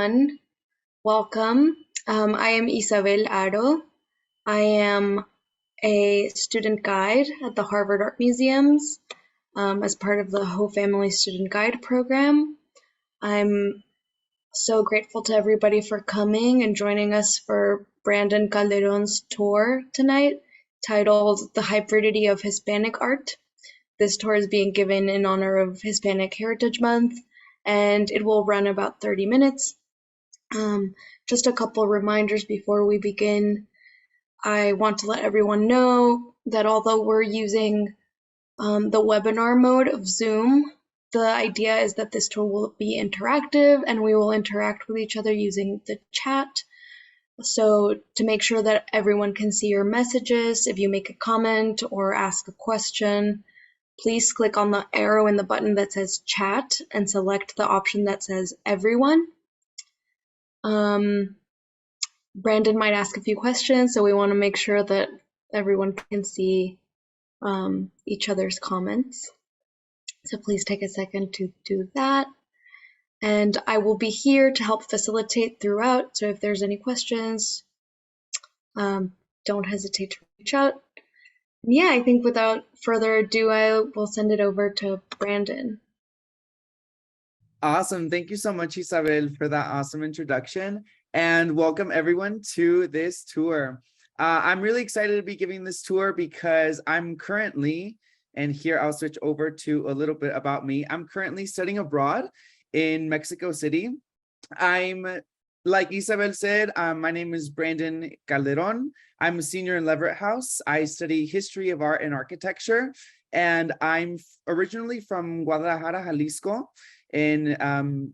everyone. Welcome. I am Isabel Ardo. I am a student guide at the Harvard Art Museums as part of the Whole Family Student Guide program. I'm so grateful to everybody for coming and joining us for Brandon Calderón's tour tonight, titled The Hybridity of Hispanic Art. This tour is being given in honor of Hispanic Heritage Month, and it will run about 30 minutes. Just a couple reminders before we begin. I want to let everyone know that although we're using the webinar mode of Zoom, the idea is that this tour will be interactive and we will interact with each other using the chat. So to make sure that everyone can see your messages, if you make a comment or ask a question, please click on the arrow in the button that says chat and select the option that says everyone. Brandon might ask a few questions, so we want to make sure that everyone can see each other's comments. So please take a second to do that. And I will be here to help facilitate throughout, so if there's any questions, don't hesitate to reach out. Yeah, I think without further ado, I will send it over to Brandon. Awesome. Thank you so much, Isabel, for that awesome introduction. And welcome everyone to this tour. I'm really excited to be giving this tour because I'm currently, and here I'll switch over to a little bit about me. I'm currently studying abroad in Mexico City. I'm, like Isabel said, my name is Brandon Calderón. I'm a senior in Leverett House. I study history of art and architecture, and I'm originally from Guadalajara, Jalisco, in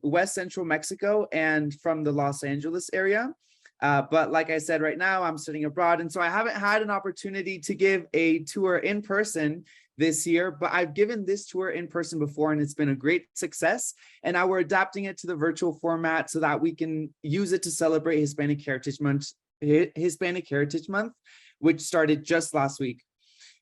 West Central Mexico and from the Los Angeles area. But like I said, right now I'm studying abroad. And so I haven't had an opportunity to give a tour in person this year, but I've given this tour in person before and it's been a great success. And now we're adapting it to the virtual format so that we can use it to celebrate Hispanic Heritage Month, which started just last week.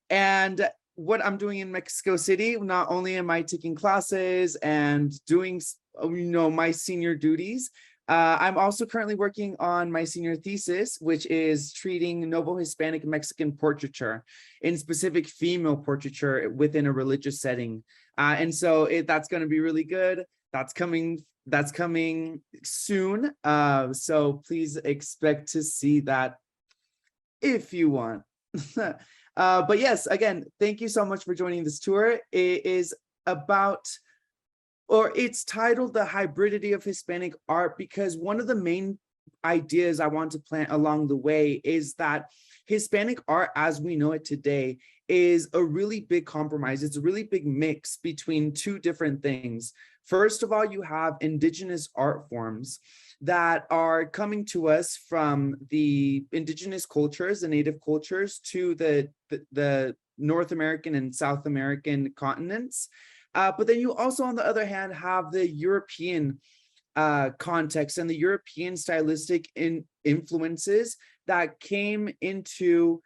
And what I'm doing in Mexico City, not only am I taking classes and doing, my senior duties, I'm also currently working on my senior thesis, which is treating Novo Hispanic Mexican portraiture, in specific female portraiture within a religious setting. And so that's going to be really good. That's coming soon. So please expect to see that if you want. But yes, again, thank you so much for joining this tour. It is about, or it's titled The Hybridity of Hispanic Art, because one of the main ideas I want to plant along the way is that Hispanic art, as we know it today, is a really big compromise. It's a really big mix between two different things. First of all, you have indigenous art forms that are coming to us from the indigenous cultures, the native cultures, to the North American and South American continents. But then you also, on the other hand, have the European context and the European stylistic influences that came into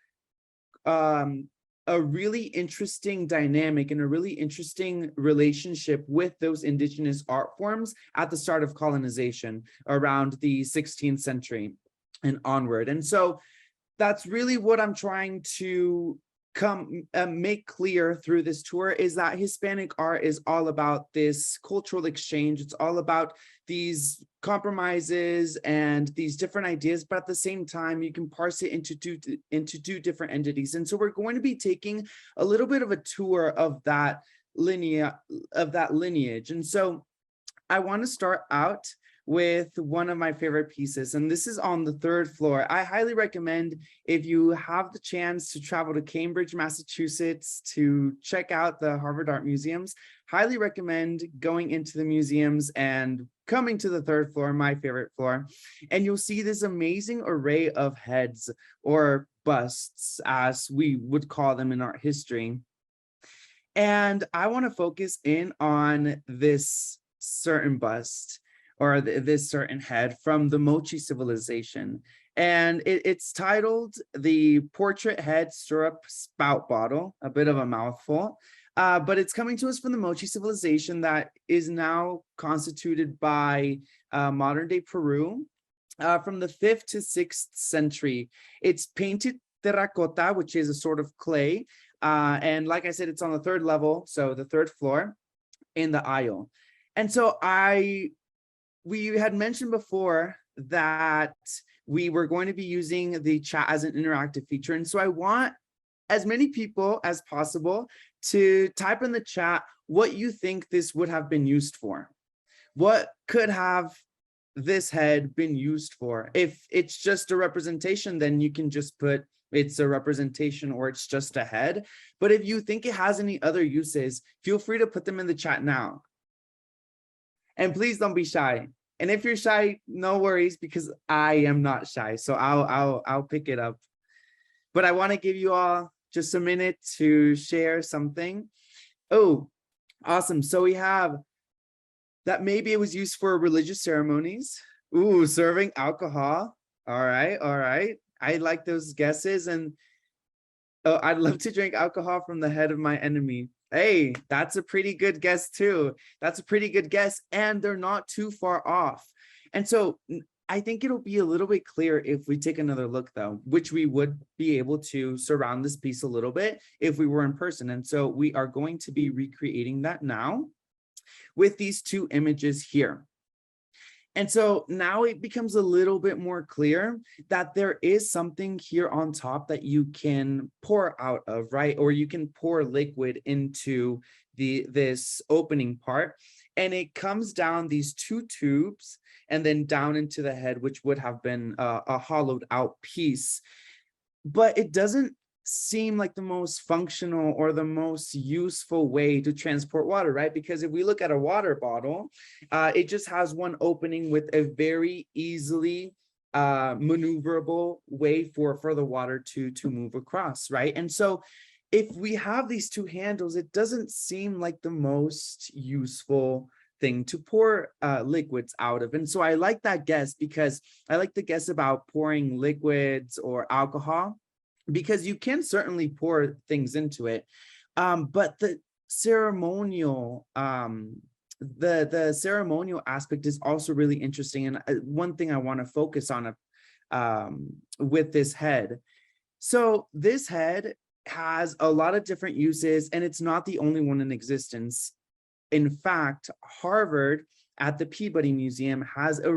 a really interesting dynamic and a really interesting relationship with those indigenous art forms at the start of colonization around the 16th century and onward. And so that's really what I'm trying to make clear through this tour, is that Hispanic art is all about this cultural exchange. It's all about these compromises and these different ideas, but at the same time, you can parse it into two different entities. And so we're going to be taking a little bit of a tour of that lineage. And so I want to start out with one of my favorite pieces, and this is on the 3rd floor. I highly recommend, if you have the chance to travel to Cambridge, Massachusetts to check out the Harvard Art Museums, highly recommend going into the museums and coming to the 3rd floor, my favorite floor, and you'll see this amazing array of heads, or busts, as we would call them in art history. And I want to focus in on this certain bust, or this certain head from the Moche civilization. And it's titled The Portrait Head Stirrup Spout Bottle, a bit of a mouthful. But it's coming to us from the Moche civilization that is now constituted by modern day Peru from the 5th to 6th century. It's painted terracotta, which is a sort of clay. And like I said, it's on the 3rd level, so the 3rd floor in the aisle. And so we had mentioned before that we were going to be using the chat as an interactive feature. And so I want as many people as possible to type in the chat what you think this would have been used for. What could have this head been used for? If it's just a representation, then you can just put it's a representation or it's just a head. But if you think it has any other uses, feel free to put them in the chat now. And please don't be shy. And if you're shy, no worries, because I am not shy. So I'll pick it up. But I want to give you all just a minute to share something. Oh, awesome. So we have that maybe it was used for religious ceremonies. Ooh, serving alcohol. All right, all right. I like those guesses. And oh, I'd love to drink alcohol from the head of my enemy. Hey, that's a pretty good guess too. That's a pretty good guess, and they're not too far off. And so I think it'll be a little bit clear if we take another look though, which we would be able to surround this piece a little bit if we were in person. And so we are going to be recreating that now with these 2 images here. And so now it becomes a little bit more clear that there is something here on top that you can pour out of, right? Or you can pour liquid into this opening part, and it comes down these 2 tubes and then down into the head, which would have been a hollowed out piece. But it doesn't seem like the most functional or the most useful way to transport water, right? Because if we look at a water bottle, it just has one opening with a very easily maneuverable way for the water to move across, right? And so if we have these 2 handles, it doesn't seem like the most useful thing to pour liquids out of. And so I like that guess, because I like the guess about pouring liquids or alcohol, because you can certainly pour things into it, but the ceremonial the ceremonial aspect is also really interesting. And one thing I want to focus on with this head. So this head has a lot of different uses, and it's not the only one in existence. In fact, Harvard at the Peabody Museum has a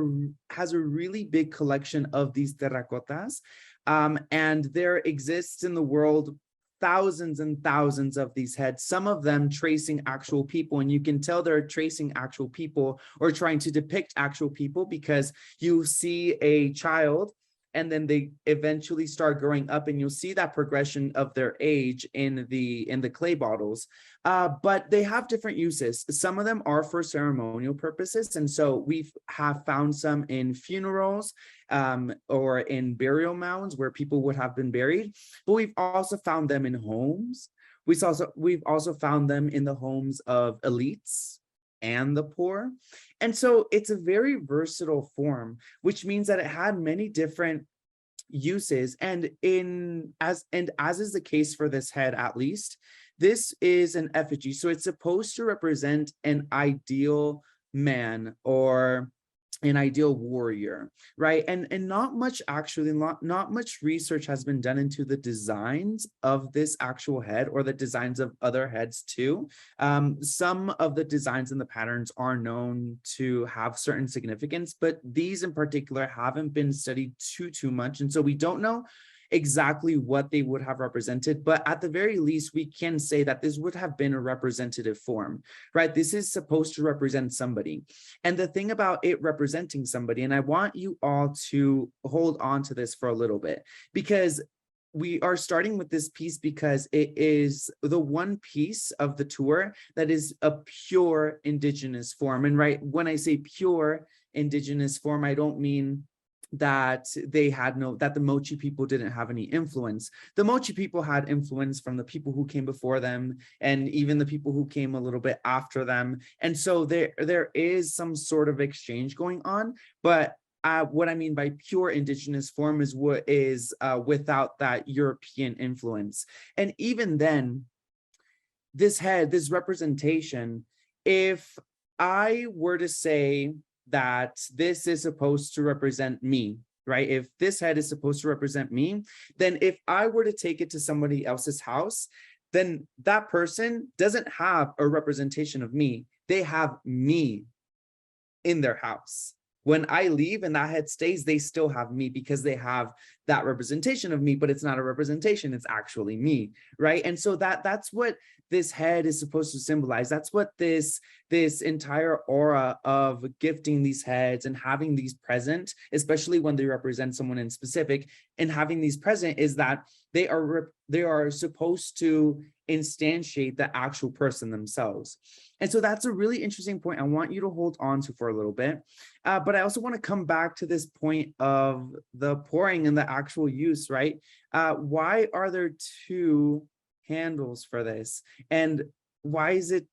really big collection of these terracottas. And there exists in the world thousands and thousands of these heads, some of them tracing actual people. And you can tell they're tracing actual people or trying to depict actual people, because you see a child and then they eventually start growing up, and you'll see that progression of their age in the clay bottles. But they have different uses. Some of them are for ceremonial purposes, and so we have found some in funerals or in burial mounds where people would have been buried. But we've also found them in homes. We've also found them in the homes of elites and the poor. And so it's a very versatile form, which means that it had many different uses. And as is the case for this head, at least, this is an effigy. So it's supposed to represent an ideal man or an ideal warrior, right? And not much research has been done into the designs of this actual head or the designs of other heads too. Some of the designs and the patterns are known to have certain significance, but these in particular haven't been studied too much. And so we don't know exactly what they would have represented, but at the very least, we can say that this would have been a representative form, right? This is supposed to represent somebody. And the thing about it representing somebody, and I want you all to hold on to this for a little bit, because we are starting with this piece because it is the one piece of the tour that is a pure indigenous form. And right, when I say pure indigenous form, I don't mean that the Moche people didn't have any influence. The Moche people had influence from the people who came before them, and even the people who came a little bit after them. And so there is some sort of exchange going on, but what I mean by pure indigenous form is without that European influence. And even then, this head, this representation, if I were to say that this is supposed to represent me, right? If this head is supposed to represent me, then if I were to take it to somebody else's house, then that person doesn't have a representation of me. They have me in their house. When I leave and that head stays, they still have me because they have that representation of me, but it's not a representation, it's actually me, right? And so that's what this head is supposed to symbolize. That's what this entire aura of gifting these heads and having these present, especially when they represent someone in specific, and having these present is that they are supposed to instantiate the actual person themselves. And so that's a really interesting point I want you to hold on to for a little bit. But I also want to come back to this point of the pouring and the actual use, right? Why are there two handles for this? And why is it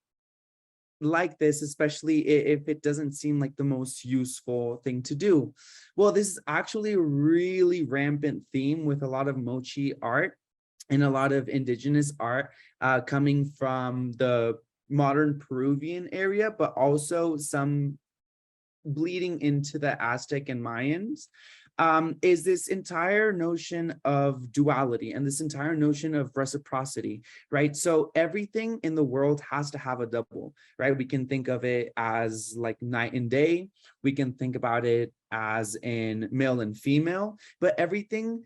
like this, especially if it doesn't seem like the most useful thing to do? Well, this is actually a really rampant theme with a lot of Moche art and a lot of indigenous art coming from the modern Peruvian area, but also some bleeding into the Aztec and Mayans, is this entire notion of duality and this entire notion of reciprocity, right? So everything in the world has to have a double, right? We can think of it as like night and day. We can think about it as in male and female, but everything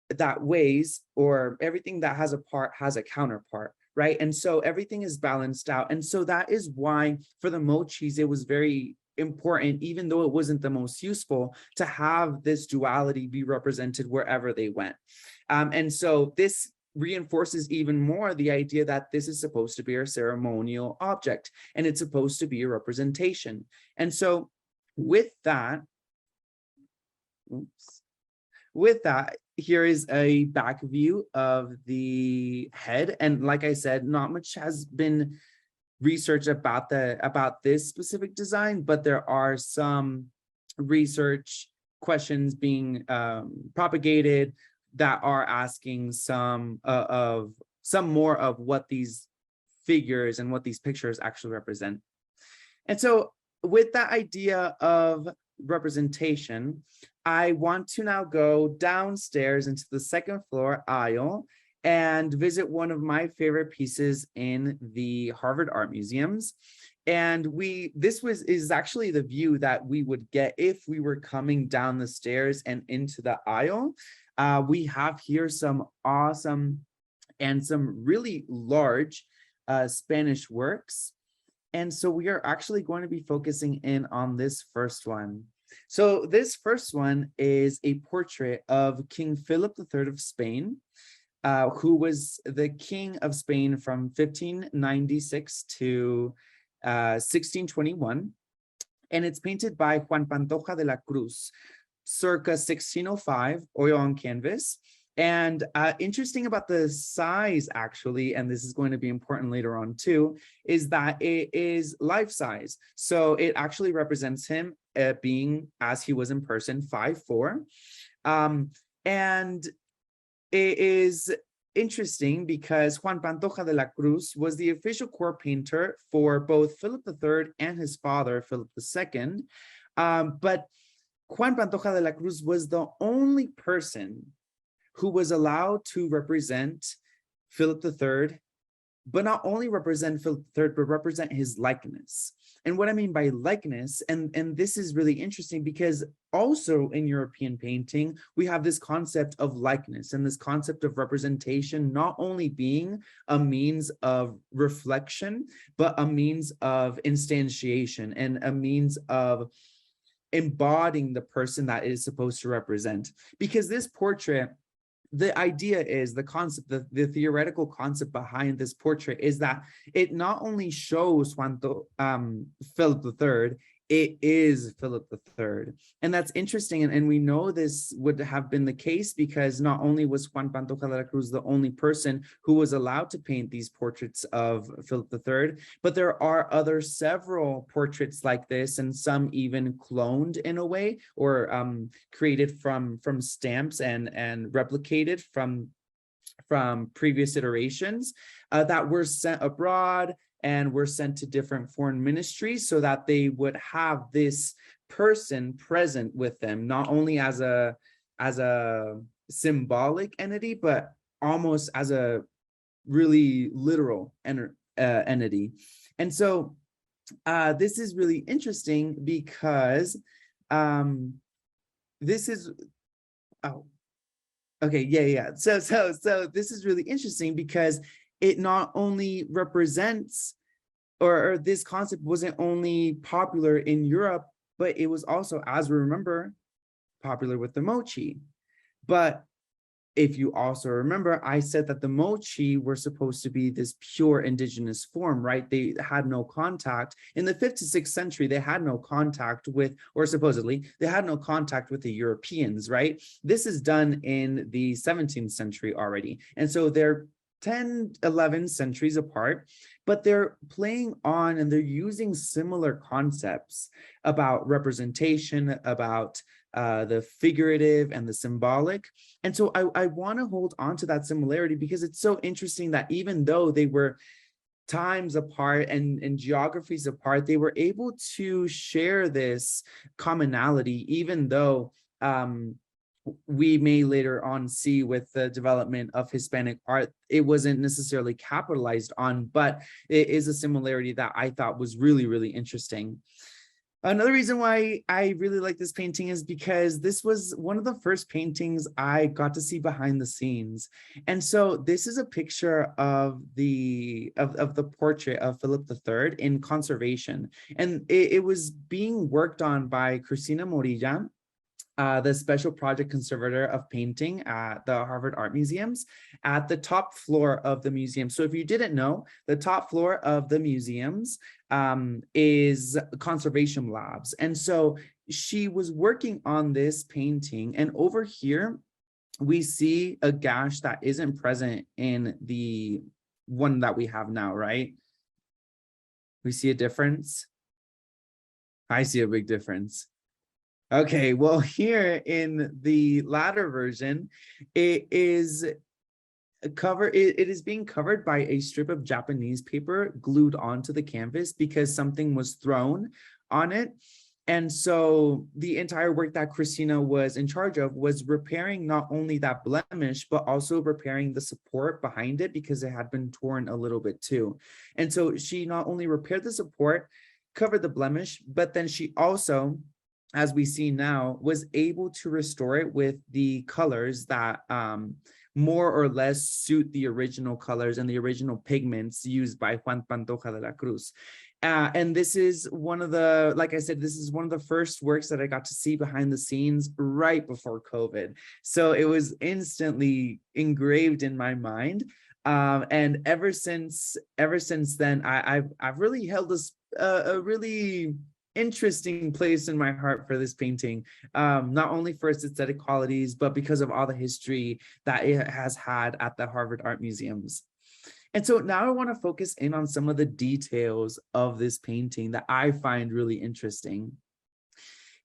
that weighs or everything that has a part has a counterpart, right? And so everything is balanced out. And so that is why for the Mochis, it was very important, even though it wasn't the most useful, to have this duality be represented wherever they went. And so this reinforces even more the idea that this is supposed to be a ceremonial object and it's supposed to be a representation. And so with that, here is a back view of the head. And like I said, not much has been research about this specific design, but there are some research questions being propagated that are asking some more of what these figures and what these pictures actually represent. And so with that idea of representation, I want to now go downstairs into the second floor aisle and visit one of my favorite pieces in the Harvard Art Museums. And this is actually the view that we would get if we were coming down the stairs and into the aisle. We have here some awesome and some really large Spanish works. And so we are actually going to be focusing in on this first one. So this first one is a portrait of King Philip III of Spain, who was the king of Spain from 1596 to 1621. And it's painted by Juan Pantoja de la Cruz, circa 1605, oil on canvas. And interesting about the size, actually, and this is going to be important later on too, is that it is life size. So it actually represents him being, as he was in person, 5'4". And it is interesting because Juan Pantoja de la Cruz was the official court painter for both Philip III and his father, Philip II. But Juan Pantoja de la Cruz was the only person who was allowed to represent Philip III, but not only represent Philip III, but represent his likeness. And what I mean by likeness, and this is really interesting because also in European painting, we have this concept of likeness and this concept of representation, not only being a means of reflection, but a means of instantiation and a means of embodying the person that it is supposed to represent. Because this portrait, the idea is, the concept, the theoretical concept behind this portrait is that it not only shows Philip III, it is Philip III. And that's interesting. And we know this would have been the case because not only was Juan Pantoja de la Cruz the only person who was allowed to paint these portraits of Philip III, but there are several portraits like this, and some even cloned in a way, or created from stamps and replicated from from previous iterations that were sent abroad and were sent to different foreign ministries so that they would have this person present with them, not only as a symbolic entity, but almost as a really literal entity. And so this is really interesting because this is, oh, okay, yeah. So this is really interesting because it not only represents, or this concept wasn't only popular in Europe, but it was also, as we remember, popular with the Moche. But if you also remember, I said that the Moche were supposed to be this pure indigenous form, right? They had no contact. In the 5th to 6th century, they had no contact with, or supposedly, they had no contact with the Europeans, right? This is done in the 17th century already. And so they're 10, 11 centuries apart, but they're playing on and they're using similar concepts about representation, about the figurative and the symbolic. And so I want to hold on to that similarity because it's so interesting that even though they were times apart and geographies apart, they were able to share this commonality, even though we may later on see with the development of Hispanic art, it wasn't necessarily capitalized on, but it is a similarity that I thought was really, really interesting. Another reason why I really like this painting is because this was one of the first paintings I got to see behind the scenes. And so this is a picture of the portrait of Philip III in conservation. And it was being worked on by Cristina Morilla, the special project conservator of painting at the Harvard Art Museums, at the top floor of the museum. So if you didn't know, the top floor of the museums is conservation labs. And so she was working on this painting, and over here, we see a gash that isn't present in the one that we have now, right? We see a difference. I see a big difference. Okay, well, here in the latter version, it is it is being covered by a strip of Japanese paper glued onto the canvas because something was thrown on it. And so the entire work that Christina was in charge of was repairing not only that blemish, but also repairing the support behind it because it had been torn a little bit too. And so she not only repaired the support, covered the blemish, but then she also, as we see now, was able to restore it with the colors that more or less suit the original colors and the original pigments used by Juan Pantoja de la Cruz. And this is one of the, like I said, this is one of the first works that I got to see behind the scenes right before COVID. So it was instantly engraved in my mind. And ever since then, I've really held a really interesting place in my heart for this painting, not only for its aesthetic qualities, but because of all the history that it has had at the Harvard Art Museums. And so now I want to focus in on some of the details of this painting that I find really interesting.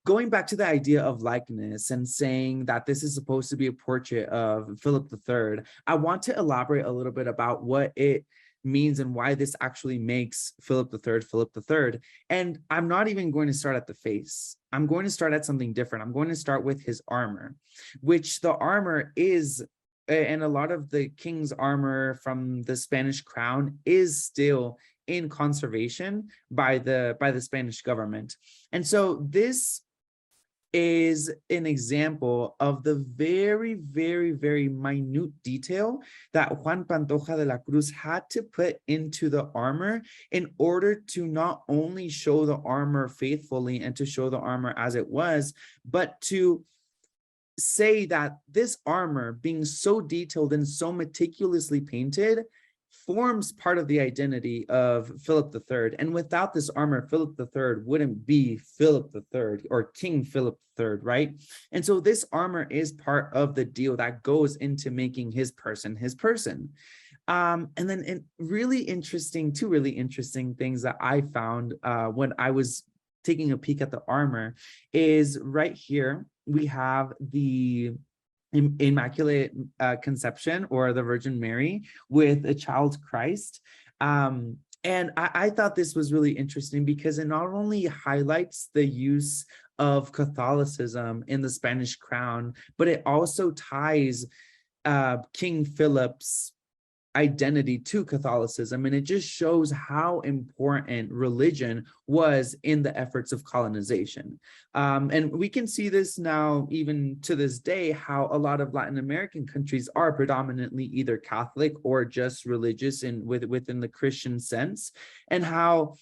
Going back to the idea of likeness and saying that this is supposed to be a portrait of Philip III, I want to elaborate a little bit about what it means and why this actually makes Philip III. And I'm not even going to start at the face. I'm going to start at something different. I'm going to start with his armor, which the armor is, and a lot of the king's armor from the Spanish crown is still in conservation by the Spanish government. And so this is an example of the very, very, very minute detail that Juan Pantoja de la Cruz had to put into the armor in order to not only show the armor faithfully and to show the armor as it was, but to say that this armor, being so detailed and so meticulously painted, forms part of the identity of Philip III. And without this armor, Philip III wouldn't be Philip III or King Philip III, right? And so this armor is part of the deal that goes into making his person his person. And then two really interesting things that I found when I was taking a peek at the armor is right here, we have the Immaculate Conception, or the Virgin Mary with a child Christ. And I thought this was really interesting because it not only highlights the use of Catholicism in the Spanish crown, but it also ties King Philip's identity to Catholicism. And it just shows how important religion was in the efforts of colonization. And we can see this now, even to this day, how a lot of Latin American countries are predominantly either Catholic or just religious within the Christian sense, and how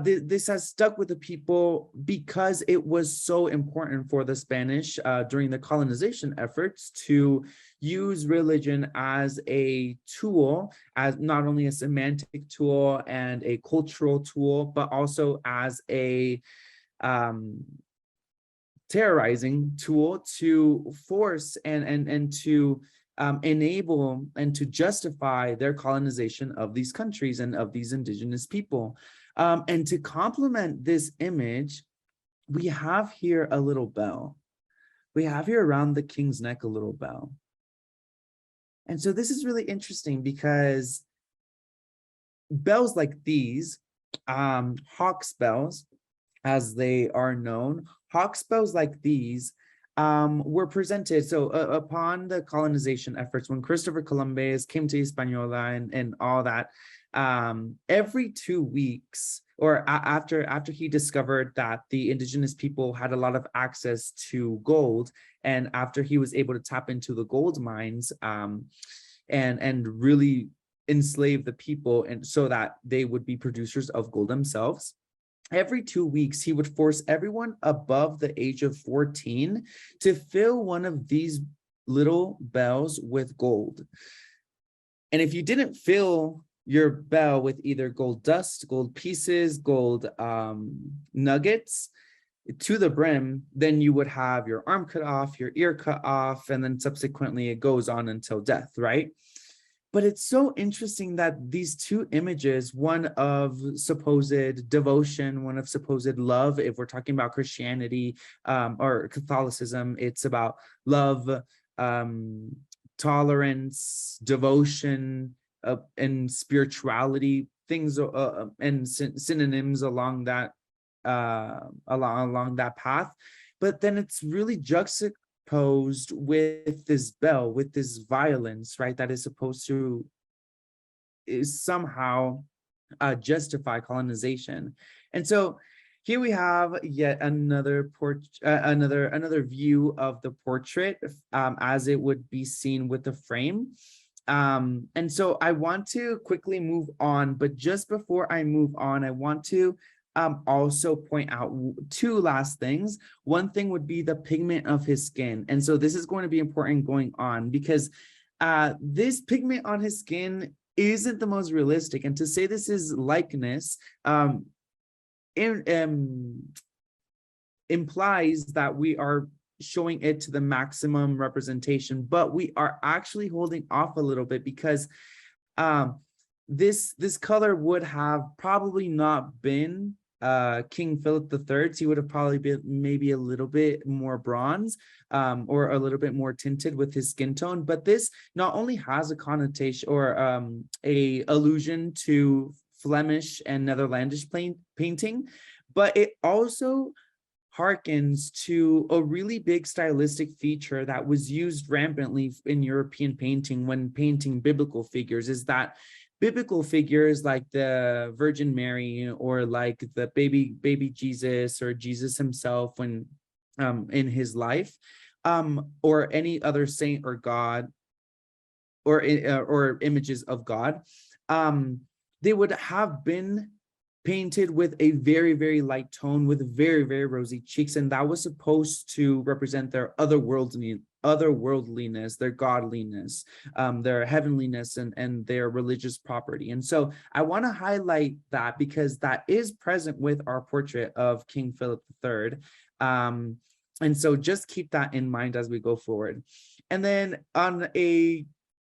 this has stuck with the people because it was so important for the Spanish during the colonization efforts to use religion as a tool, as not only a semantic tool and a cultural tool, but also as a terrorizing tool to force and to enable and to justify their colonization of these countries and of these indigenous people. And to complement this image, we have here a little bell. We have here around the king's neck a little bell. And so this is really interesting because bells like these, hawk's bells, as they are known, hawk's bells like these were presented. So upon the colonization efforts, when Christopher Columbus came to Hispaniola and all that, every 2 weeks, or after he discovered that the indigenous people had a lot of access to gold, and after he was able to tap into the gold mines and really enslave the people, and so that they would be producers of gold themselves, every 2 weeks, he would force everyone above the age of 14 to fill one of these little bells with gold. And if you didn't fill your bell with either gold dust, gold pieces, gold nuggets to the brim, then you would have your arm cut off, your ear cut off, and then subsequently it goes on until death, right? But it's so interesting that these two images, one of supposed devotion, one of supposed love, if we're talking about Christianity or Catholicism, it's about love, tolerance, devotion, and spirituality, things and synonyms along that along that path. But then it's really juxtaposed with this bell, with this violence, right? That is supposed to somehow justify colonization. And so here we have yet another another view of the portrait as it would be seen with the frame. And so I want to quickly move on, but just before I move on, I want to also point out two last things. One thing would be the pigment of his skin. And so this is going to be important going on because this pigment on his skin isn't the most realistic. And to say this is likeness implies that we are showing it to the maximum representation, but we are actually holding off a little bit because this color would have probably not been King Philip III. He would have probably been maybe a little bit more bronze or a little bit more tinted with his skin tone. But this not only has a connotation or a allusion to Flemish and Netherlandish painting, but it also harkens to a really big stylistic feature that was used rampantly in European painting when painting biblical figures, is that biblical figures like the Virgin Mary or like the baby Jesus or Jesus himself when in his life, or any other saint or God or images of God, they would have been painted with a very, very light tone with very, very rosy cheeks. And that was supposed to represent their otherworldliness, their godliness, their heavenliness, and their religious property. And so I want to highlight that because that is present with our portrait of King Philip III. And so just keep that in mind as we go forward. And then on a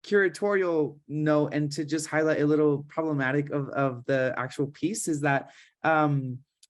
curatorial note, and to just highlight a little problematic of the actual piece, is that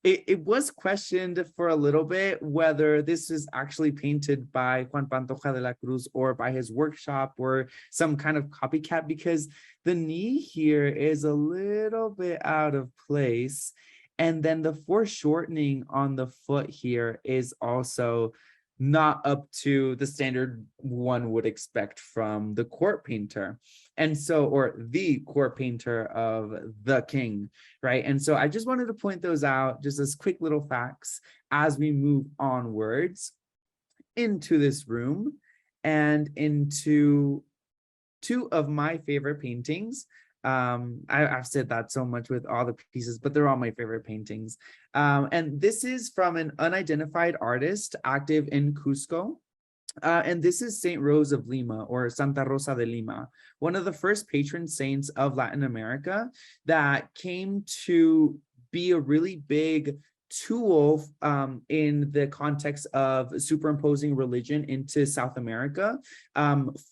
it was questioned for a little bit whether this is actually painted by Juan Pantoja de la Cruz or by his workshop or some kind of copycat, because the knee here is a little bit out of place. And then the foreshortening on the foot here is also not up to the standard one would expect from the court painter. And so, or the court painter of the king, right? And so I just wanted to point those out just as quick little facts as we move onwards into this room and into two of my favorite paintings. I've said that so much with all the pieces, but they're all my favorite paintings. And this is from an unidentified artist active in Cuzco. And this is Saint Rose of Lima, or Santa Rosa de Lima, one of the first patron saints of Latin America that came to be a really big tool in the context of superimposing religion into South America,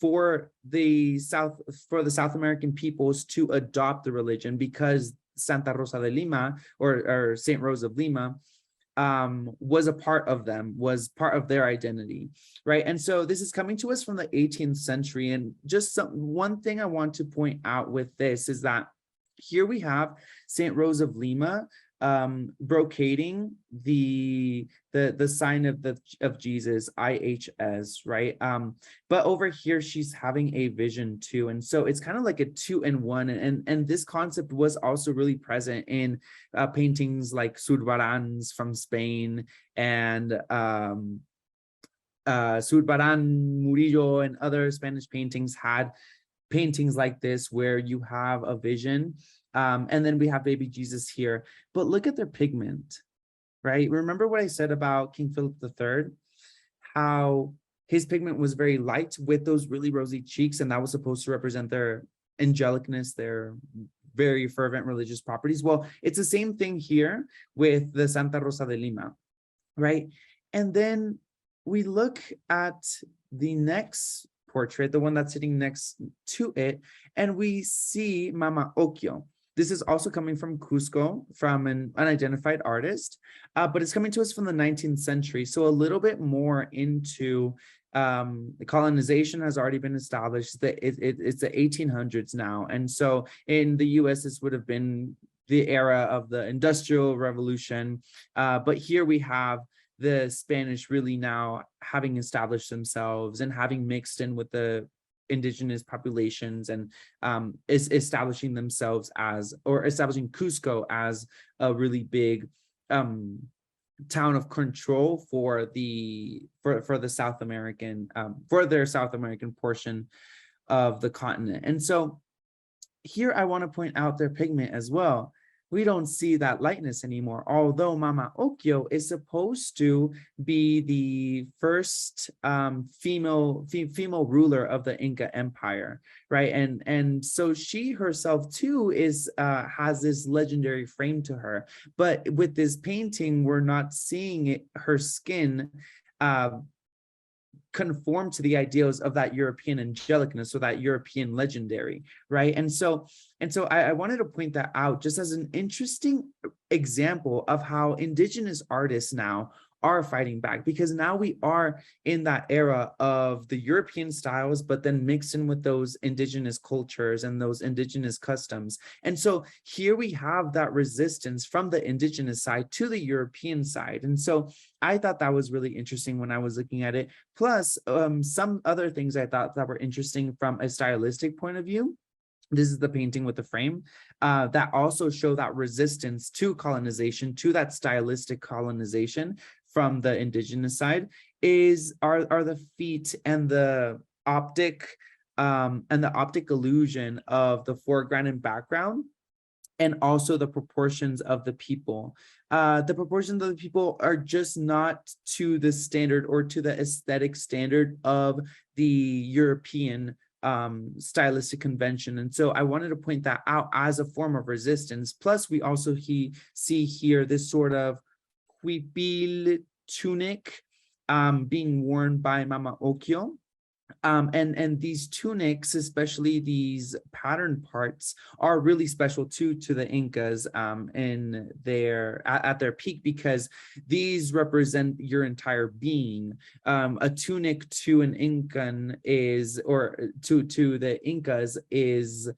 for the South American peoples to adopt the religion, because Santa Rosa de Lima, or Saint Rose of Lima, was a part of them, was part of their identity, right? And so this is coming to us from the 18th century. And just one thing I want to point out with this is that here we have Saint Rose of Lima brocading the sign of Jesus, IHS, right? But over here she's having a vision too, and so it's kind of like a 2-in-1, and this concept was also really present in paintings like Zurbarán's from Spain, and Zurbarán, Murillo, and other Spanish paintings had paintings like this where you have a vision. And then we have baby Jesus here, but look at their pigment, right? Remember what I said about King Philip III, how his pigment was very light with those really rosy cheeks, and that was supposed to represent their angelicness, their very fervent religious properties. Well, it's the same thing here with the Santa Rosa de Lima, right? And then we look at the next portrait, the one that's sitting next to it, and we see Mama Ocllo. This is also coming from Cuzco, from an unidentified artist, but it's coming to us from the 19th century. So a little bit more into the colonization has already been established. It's the 1800s now. And so in the US, this would have been the era of the Industrial Revolution. But here we have the Spanish really now having established themselves and having mixed in with the indigenous populations, and is establishing themselves as, or establishing Cusco as a really big town of control for the South American, for their South American portion of the continent. And so here I want to point out their pigment as well. We don't see that lightness anymore, although Mama Ocllo is supposed to be the first female ruler of the Inca Empire, right? And so she herself too is has this legendary frame to her. But with this painting, we're not seeing her skin conform to the ideals of that European angelicness, or that European legendary, right? And so I wanted to point that out just as an interesting example of how indigenous artists now are fighting back, because now we are in that era of the European styles, but then mixed in with those indigenous cultures and those indigenous customs. And so here we have that resistance from the indigenous side to the European side. And so I thought that was really interesting when I was looking at it. Plus, some other things I thought that were interesting from a stylistic point of view. This is the painting with the frame that also show that resistance to colonization, to that stylistic colonization from the indigenous side, are the feet and the optic illusion of the foreground and background, and also the proportions of the people. The proportions of the people are just not to the standard, or to the aesthetic standard of the European stylistic convention. And so I wanted to point that out as a form of resistance. Plus, we also see here this sort of huipil tunic being worn by Mama Ocllo. And these tunics, especially these pattern parts, are really special too to the Incas in at their peak, because these represent your entire being. A tunic to an Incan is, or to the Incas, is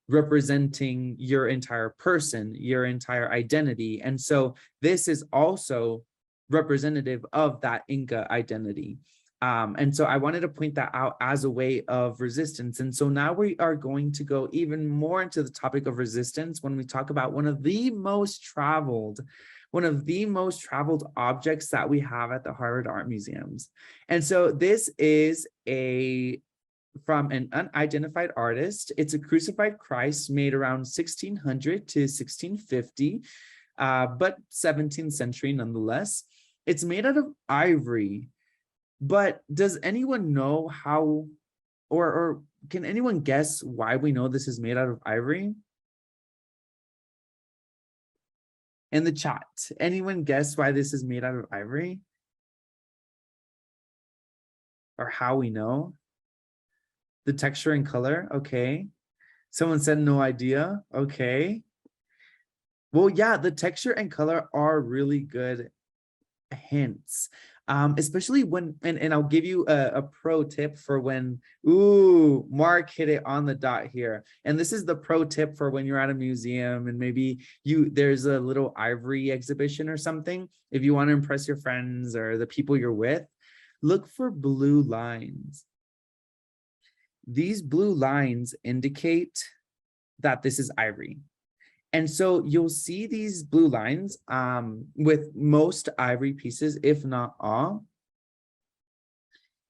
representing your entire person, your entire identity. And so this is also representative of that Inca identity. And so I wanted to point that out as a way of resistance. And so now we are going to go even more into the topic of resistance when we talk about one of the most traveled objects that we have at the Harvard Art Museums. And so this is from an unidentified artist. It's a crucified Christ made around 1600 to 1650, but 17th century nonetheless. It's made out of ivory. But does anyone know how, or can anyone guess why we know this is made out of ivory? In the chat, anyone guess why this is made out of ivory? Or how we know? The texture and color, okay. Someone said no idea, okay. Well, yeah, the texture and color are really good hints. Especially when, and I'll give you a pro tip for when, ooh, Mark hit it on the dot here. And this is the pro tip for when you're at a museum and maybe there's a little ivory exhibition or something. If you want to impress your friends or the people you're with, look for blue lines. These blue lines indicate that this is ivory. And so you'll see these blue lines with most ivory pieces, if not all.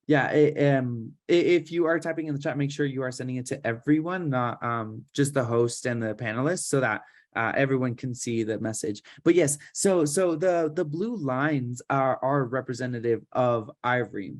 Yeah, if you are typing in the chat, make sure you are sending it to everyone, not just the host and the panelists, so that everyone can see the message. But yes, so the blue lines are representative of ivory.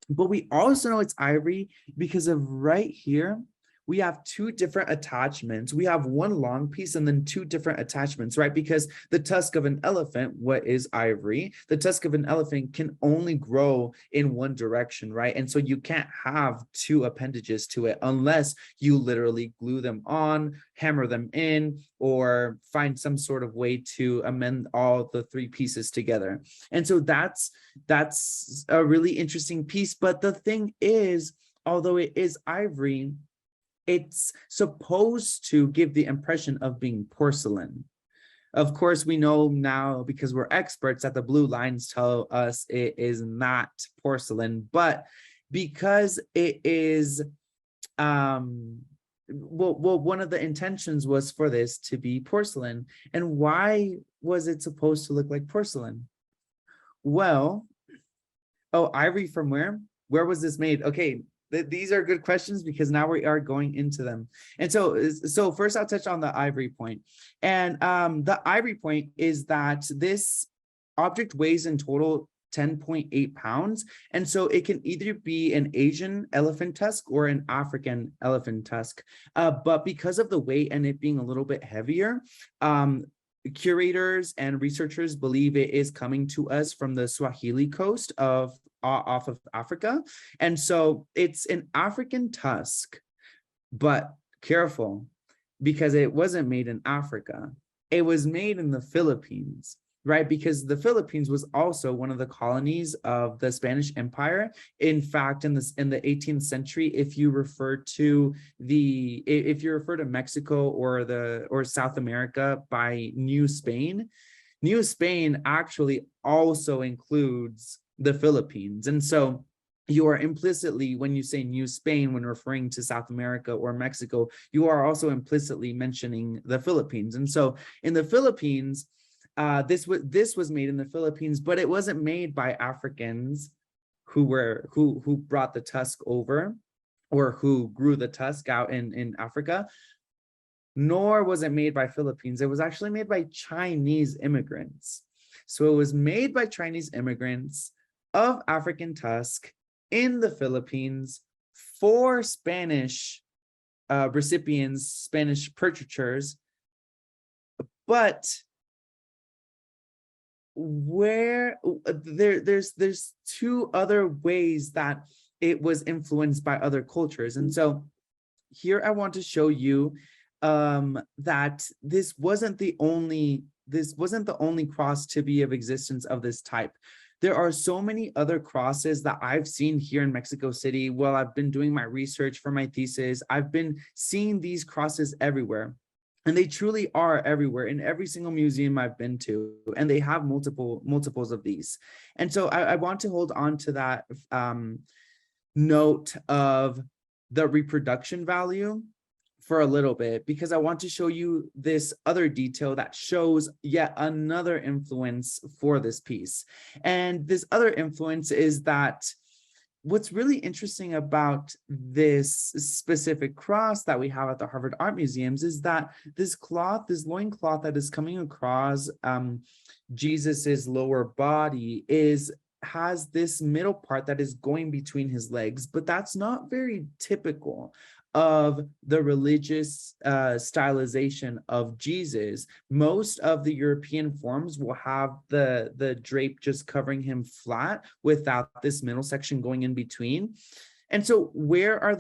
But we also know it's ivory because of right here, we have two different attachments. We have one long piece and then two different attachments, right? Because the tusk of an elephant, what is ivory? The tusk of an elephant can only grow in one direction, right? And so you can't have two appendages to it unless you literally glue them on, hammer them in, or find some sort of way to amend all the three pieces together. And so that's a really interesting piece. But the thing is, although it is ivory, it's supposed to give the impression of being porcelain. Of course, we know now, because we're experts, that the blue lines tell us it is not porcelain, but because it is, well, one of the intentions was for this to be porcelain. And why was it supposed to look like porcelain? Well, oh, ivory from where? Where was this made? Okay. These are good questions because now we are going into them. And so first I'll touch on the ivory point. And the ivory point is that this object weighs in total 10.8 pounds. And so it can either be an Asian elephant tusk or an African elephant tusk. But because of the weight and it being a little bit heavier, curators and researchers believe it is coming to us from the Swahili coast off of Africa. And so it's an African tusk, but careful, because it wasn't made in Africa. It was made in the Philippines, right? Because the Philippines was also one of the colonies of the Spanish Empire. In fact, in the 18th century, if you refer to Mexico or South America by New Spain actually also includes the Philippines. And so you are implicitly, when you say New Spain, when referring to South America or Mexico, you are also implicitly mentioning the Philippines. And so in the Philippines, this was made in the Philippines, but it wasn't made by Africans who brought the tusk over, or who grew the tusk out in Africa. Nor was it made by Philippines. It was actually made by Chinese immigrants. So it was made by Chinese immigrants of African tusk in the Philippines for Spanish recipients, Spanish purchasers. But there's two other ways that it was influenced by other cultures. And so here I want to show you that this wasn't the only cross to be of existence of this type. There are so many other crosses that I've seen here in Mexico City while I've been doing my research for my thesis. I've been seeing these crosses everywhere. And they truly are everywhere in every single museum I've been to, and they have multiples of these. And so I want to hold on to that note of the reproduction value for a little bit, because I want to show you this other detail that shows yet another influence for this piece. And this other influence is that what's really interesting about this specific cross that we have at the Harvard Art Museums is that this cloth, this loincloth that is coming across Jesus's lower body has this middle part that is going between his legs, but that's not very typical of the religious stylization of Jesus. Most of the European forms will have the drape just covering him flat without this middle section going in between. And so where are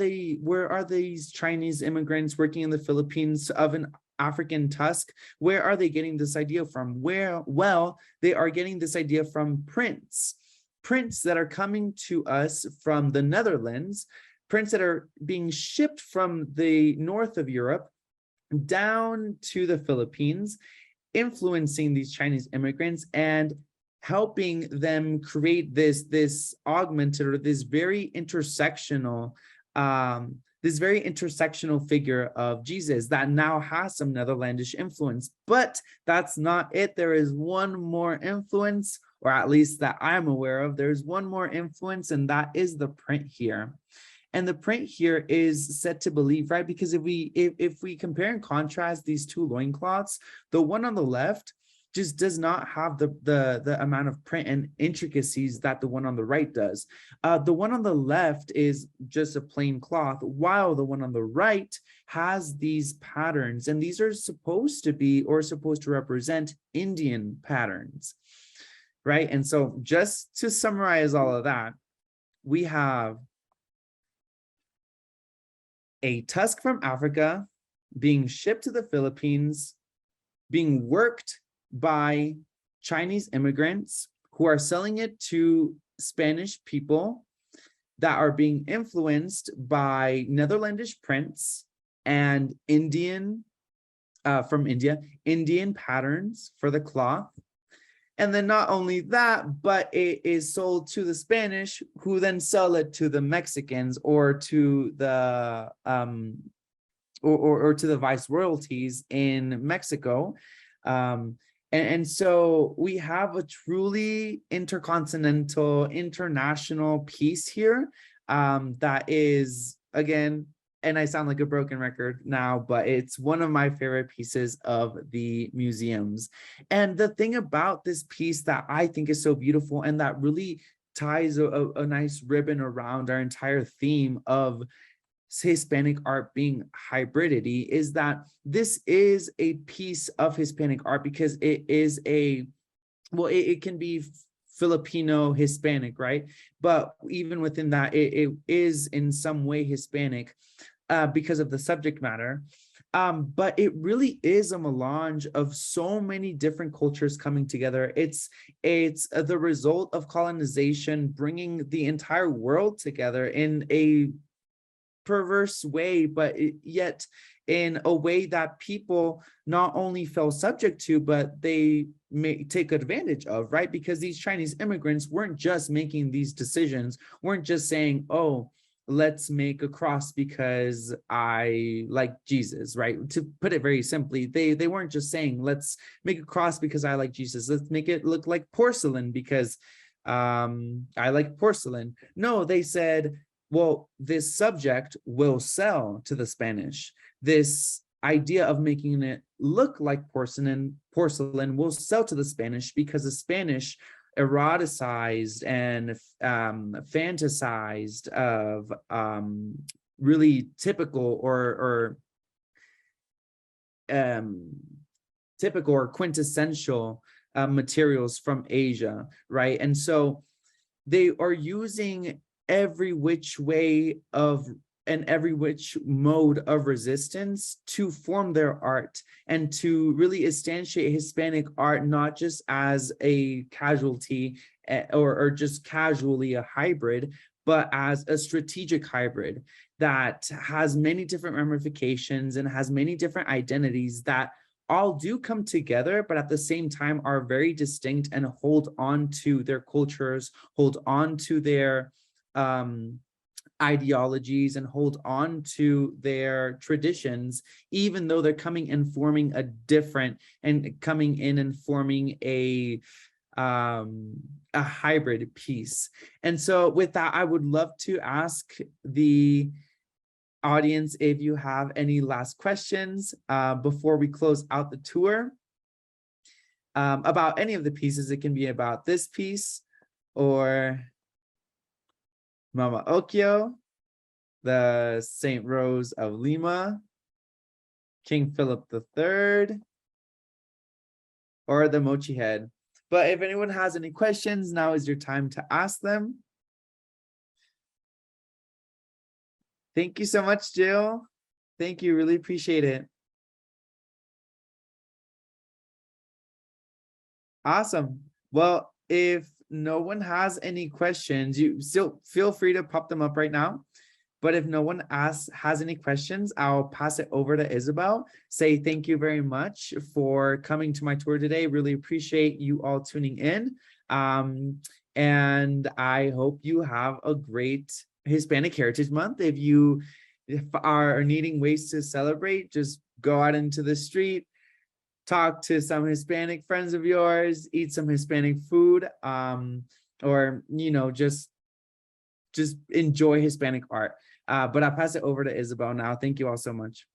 these Chinese immigrants working in the Philippines of an African tusk? Where are they getting this idea from? Well, they are getting this idea from prints that are coming to us from the Netherlands, prints that are being shipped from the north of Europe down to the Philippines, influencing these Chinese immigrants and helping them create this augmented or this very intersectional figure of Jesus that now has some Netherlandish influence. But that's not it. There is one more influence, or at least that I'm aware of. There's one more influence, and that is the print here. And the print here is said to believe, right? Because if we compare and contrast these two loincloths, the one on the left just does not have the amount of print and intricacies that the one on the right does. The one on the left is just a plain cloth, while the one on the right has these patterns, and these are supposed to represent Indian patterns, right? And so just to summarize all of that, we have a tusk from Africa being shipped to the Philippines, being worked by Chinese immigrants who are selling it to Spanish people that are being influenced by Netherlandish prints and Indian patterns for the cloth. And then not only that, but it is sold to the Spanish, who then sell it to the Mexicans or to the or to the viceroyalties in Mexico. And so we have a truly intercontinental, international piece here that is, again, and I sound like a broken record now, but it's one of my favorite pieces of the museums. And the thing about this piece that I think is so beautiful and that really ties a nice ribbon around our entire theme of Hispanic art being hybridity is that this is a piece of Hispanic art because it is it can be Filipino Hispanic, right? But even within that, it is in some way Hispanic because of the subject matter. But it really is a melange of so many different cultures coming together. It's the result of colonization bringing the entire world together in a perverse way, but yet in a way that people not only fell subject to, but they may take advantage of, right? Because these Chinese immigrants weren't just making these decisions, weren't just saying, oh, let's make a cross because I like Jesus, right? To put it very simply, they weren't just saying, let's make a cross because I like Jesus. Let's make it look like porcelain because I like porcelain. No, they said, well, this subject will sell to the Spanish. This idea of making it look like porcelain will sell to the Spanish because the Spanish eroticized and fantasized of really typical or quintessential materials from Asia, right? And so they are using every which way of and every which mode of resistance to form their art and to really instantiate Hispanic art, not just as a casualty or just casually a hybrid, but as a strategic hybrid that has many different ramifications and has many different identities that all do come together, but at the same time are very distinct and hold on to their cultures, hold on to their ideologies, and hold on to their traditions, even though they're coming and forming a different and coming in and forming a hybrid piece. And so with that, I would love to ask the audience if you have any last questions before we close out the tour about any of the pieces. It can be about this piece or Mama Ocllo, the Saint Rose of Lima, King Philip III, or the Moche head. But if anyone has any questions, now is your time to ask them. Thank you so much, Jill. Thank you, really appreciate it. Awesome. Well, if no one has any questions, you still feel free to pop them up right now. But if no one has any questions, I'll pass it over to Isabel. Say thank you very much for coming to my tour today. Really appreciate you all tuning in. And I hope you have a great Hispanic Heritage Month. If you are needing ways to celebrate, just go out into the street, talk to some Hispanic friends of yours, eat some Hispanic food, or, you know, just enjoy Hispanic art. But I'll pass it over to Isabel now. Thank you all so much.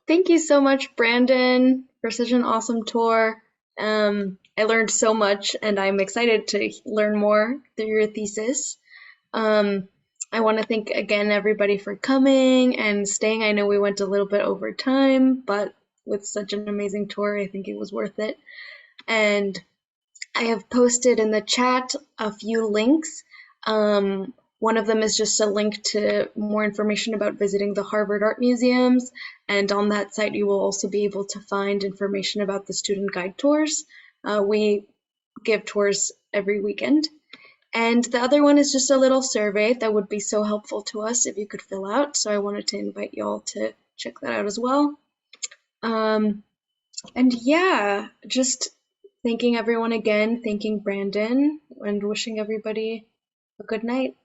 Thank you so much, Brandon, for such an awesome tour. I learned so much, and I'm excited to learn more through your thesis. I want to thank again everybody for coming and staying. I know we went a little bit over time, but with such an amazing tour, I think it was worth it. And I have posted in the chat a few links. One of them is just a link to more information about visiting the Harvard Art Museums, and on that site you will also be able to find information about the student guide tours. We give tours every weekend. And the other one is just a little survey that would be so helpful to us if you could fill out. So I wanted to invite y'all to check that out as well. And yeah, just thanking everyone again, thanking Brandon, and wishing everybody a good night.